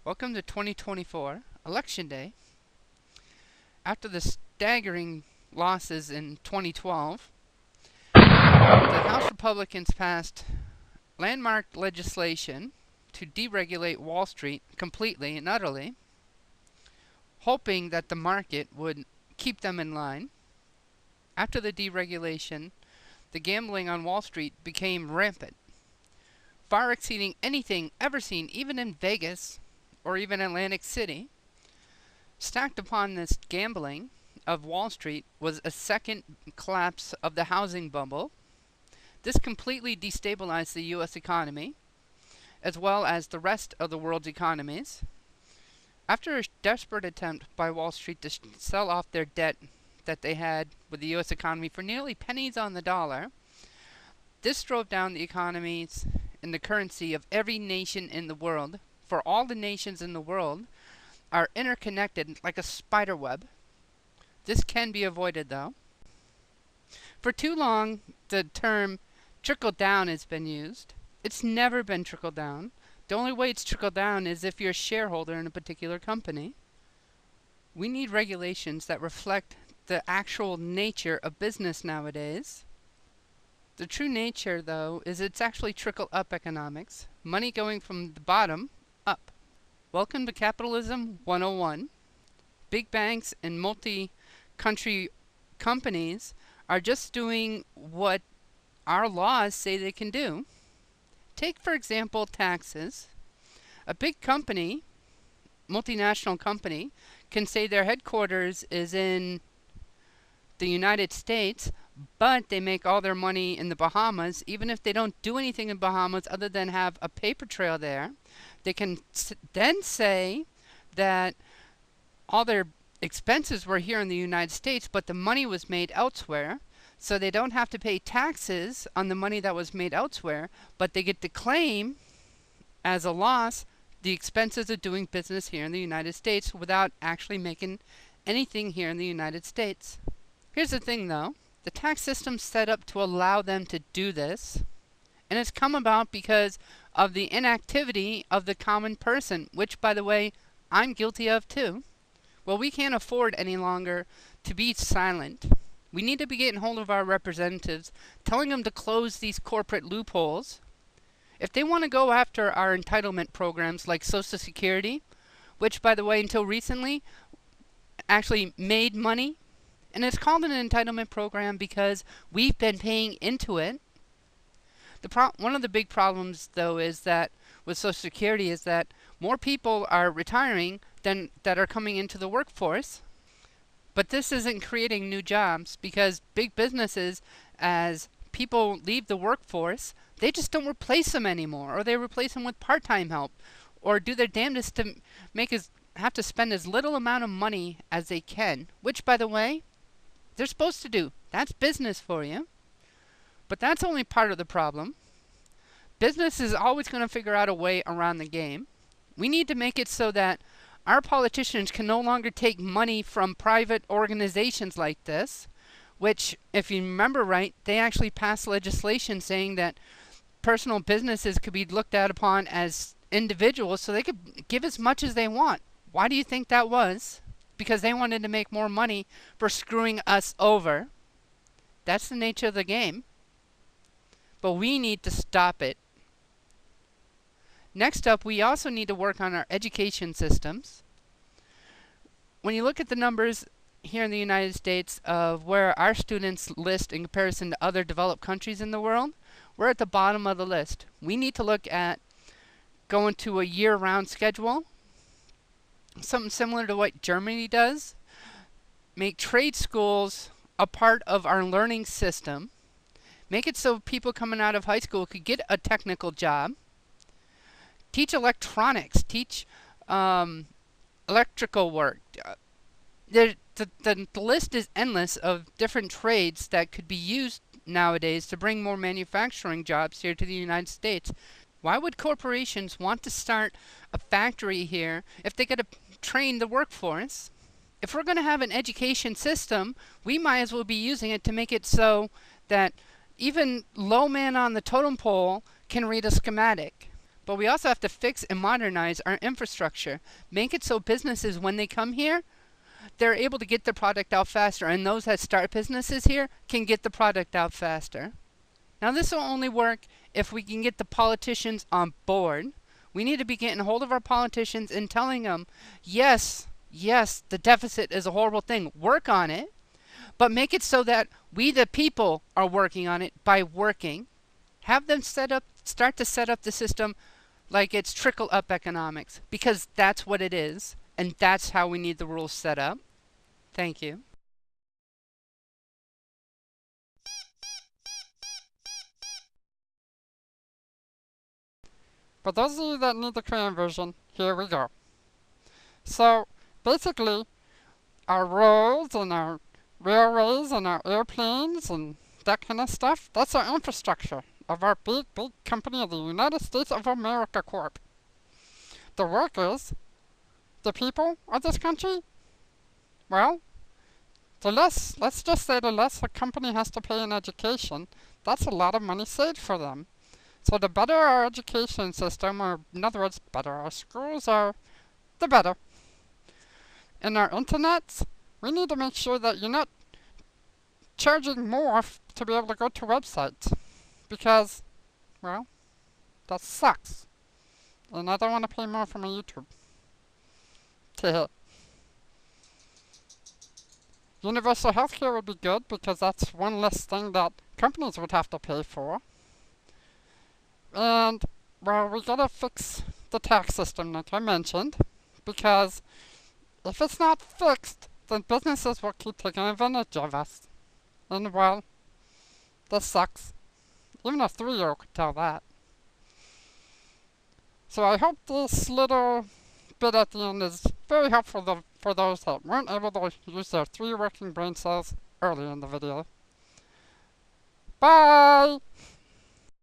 Welcome to 2024, Election Day. After the staggering losses in 2012, the House Republicans passed landmark legislation to deregulate Wall Street completely and utterly, hoping that the market would keep them in line. After the deregulation, the gambling on Wall Street became rampant, far exceeding anything ever seen even in Vegas or even Atlantic City. Stacked upon this gambling of Wall Street was a second collapse of the housing bubble. This completely destabilized the U.S. economy, as well as the rest of the world's economies. After a desperate attempt by Wall Street to sell off their debt that they had with the U.S. economy for nearly pennies on the dollar, this drove down the economies and the currency of every nation in the world. For all the nations in the world are interconnected like a spider web. This can be avoided, though. For too long, the term trickle down has been used. It's never been trickle down. The only way it's trickle down is if you're a shareholder in a particular company. We need regulations that reflect the actual nature of business nowadays. The true nature, though, is it's actually trickle-up economics. Money going from the bottom up. Welcome to Capitalism 101. Big banks and multi-country companies are just doing what our laws say they can do. Take, for example, taxes. A big company, multinational company, can say their headquarters is in the United States, but they make all their money in the Bahamas. Even if they don't do anything in Bahamas other than have a paper trail there, they can then say that all their expenses were here in the United States, but the money was made elsewhere. So they don't have to pay taxes on the money that was made elsewhere, but they get to claim as a loss the expenses of doing business here in the United States without actually making anything here in the United States. Here's the thing, though. The tax system's set up to allow them to do this, and it's come about because of the inactivity of the common person, which, by the way, I'm guilty of too. Well, we can't afford any longer to be silent. We need to be getting hold of our representatives, telling them to close these corporate loopholes. If they want to go after our entitlement programs like Social Security, which, by the way, until recently actually made money, and it's called an entitlement program because we've been paying into it. One of the big problems, though, is that with Social Security is that more people are retiring than that are coming into the workforce. But this isn't creating new jobs because big businesses, as people leave the workforce, they just don't replace them anymore, or they replace them with part-time help, or do their damnedest to have to spend as little amount of money as they can, which, by the way, they're supposed to do. That's business for you. But that's only part of the problem. Business is always going to figure out a way around the game. We need to make it so that our politicians can no longer take money from private organizations like this, which, if you remember right, they actually passed legislation saying that personal businesses could be looked at upon as individuals so they could give as much as they want. Why do you think that was? Because they wanted to make more money for screwing us over. That's the nature of the game. But we need to stop it. Next up, we also need to work on our education systems. When you look at the numbers here in the United States of where our students list in comparison to other developed countries in the world, we're at the bottom of the list. We need to look at going to a year-round schedule, something similar to what Germany does. Make trade schools a part of our learning system. Make it so people coming out of high school could get a technical job. Teach electronics. Teach electrical work. The list is endless of different trades that could be used nowadays to bring more manufacturing jobs here to the United States. Why would corporations want to start a factory here if they got to train the workforce? If we're going to have an education system, we might as well be using it to make it so that even low man on the totem pole can read a schematic. But we also have to fix and modernize our infrastructure. Make it so businesses, when they come here, they're able to get their product out faster. And those that start businesses here can get the product out faster. Now this will only work if we can get the politicians on board. We need to be getting a hold of our politicians and telling them, yes, yes, the deficit is a horrible thing. Work on it. But make it so that we, the people, are working on it by working. Have them start to set up the system like it's trickle-up economics. Because that's what it is. And that's how we need the rules set up. Thank you. For those of you that need the Korean version, here we go. So, basically, our roads and our railways and our airplanes and that kind of stuff, that's our infrastructure of our big, big company of the United States of America Corp. The workers, the people of this country, well, let's just say the less a company has to pay in education, that's a lot of money saved for them. So the better our education system, or in other words, better our schools are, the better. In our internets, we need to make sure that you're not charging more to be able to go to websites. Because, well, that sucks. And I don't want to pay more for my YouTube. Universal healthcare would be good because that's one less thing that companies would have to pay for. And, well, we gotta fix the tax system like I mentioned, because if it's not fixed, then businesses will keep taking advantage of us. And, well, this sucks. Even a 3-year-old could tell that. So I hope this little bit at the end is very helpful for those that weren't able to use their 3 working brain cells early in the video. Bye!